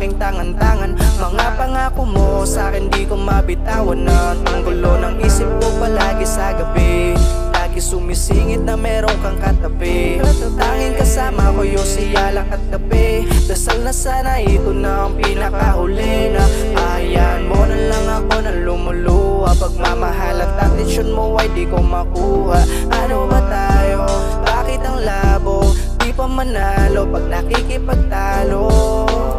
aking tangan-tangan. Mga pangako mo sa'kin di ko mabitawan, at ang gulo ng isip ko palagi sa gabi. Lagi sumisingit na meron kang katabi. Tanging kasama ko yung siyalak at kape. Dasal na sana ito na ang pinakahuli, na ayan mo na lang ako na lumuluha. Pagmamahal at atensyon mo ay di ko makuha. Ano ba tayo? Bakit ang labo? Di pa manalo pag nakikipagtalo.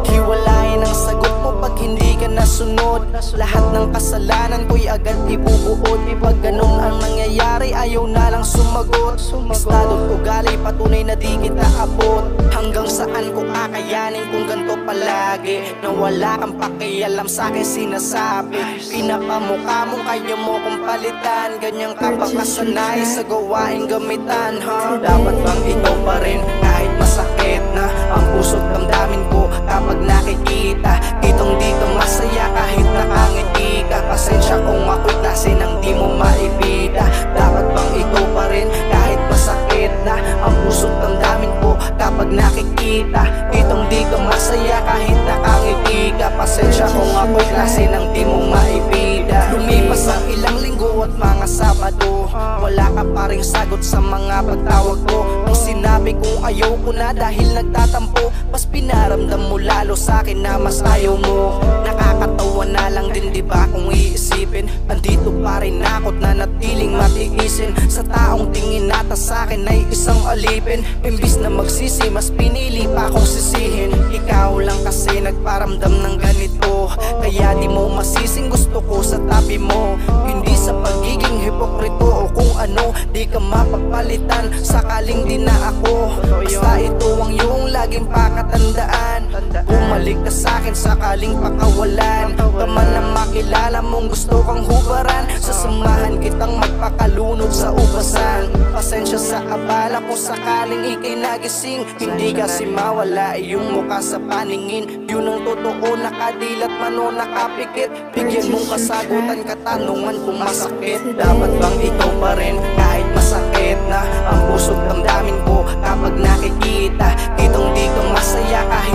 Hiwalayin ang sagot mo pag hindi ka nasunod. Lahat ng kasalanan ko'y agad ibubuod. Pag ganun ang nangyayari ayaw na lang sumagot. Estado't ugali patunay na di kita abot. Hanggang saan ko kakayanin kung ganto palagi, na wala kang pakialam sa'kin sinasabi. Pinapamukha mong kaya mo kong palitan. Ganyang ka ba kasanay sa gawaing gamitan, ha? Dapat bang ikaw pa rin kahit masakit na ang puso't damdamin ko kapag nakikita kitong dito masaya kahit nakangiti ka? Pasensya kung ako'y klase nang di mo maibida. Dapat bang ikaw pa rin kahit masakit na ang puso't damdamin ko kapag nakikita kitong di ka masaya kahit nakangiti ka? Pasensya kung ako'y klase nang di mo maibida. Lumipas ang ilang linggo at mga Sabado, wala ka pa ring sagot sa mga pagtawag ko. Nung sinabi kong ayaw ko na dahil nagtatampo, mas pinaramdam mo lalo sa'kin na mas ayaw mo. Nakakatawa na lang din diba kung iisipin, andito pa rin ako't nanatiling matiisin sa taong tingin nata sa'kin ay isang alipin. Imbis na magsisi mas pinili pa akong sisihin. Ikaw lang kasi nagparamdam ng ganito, kaya di mo masising gusto ko sa tabi mo. Hindi sa pagiging hipokrito o kung ano, di ka mapapalitan sakaling di na ako. Basta ito ang iyong laging pakatandaan, bumalik ka sa'kin sakaling pakawalan ka man na makilala mong gusto kang hubaran. Sasamahan kitang magpakalunod sa ubasan. Pasensya sa abala kung sakaling ika'y nagising. Hindi kasi mawala iyong mukha sa paningin. Yun ang totoo, nakadilat man o nakapikit. Bigyan mong kasagutan katanungan kung masakit. Dapat bang ikaw pa rin kahit masakit na ang puso't damdamin ko kapag nakikita kitong di ka masaya kahit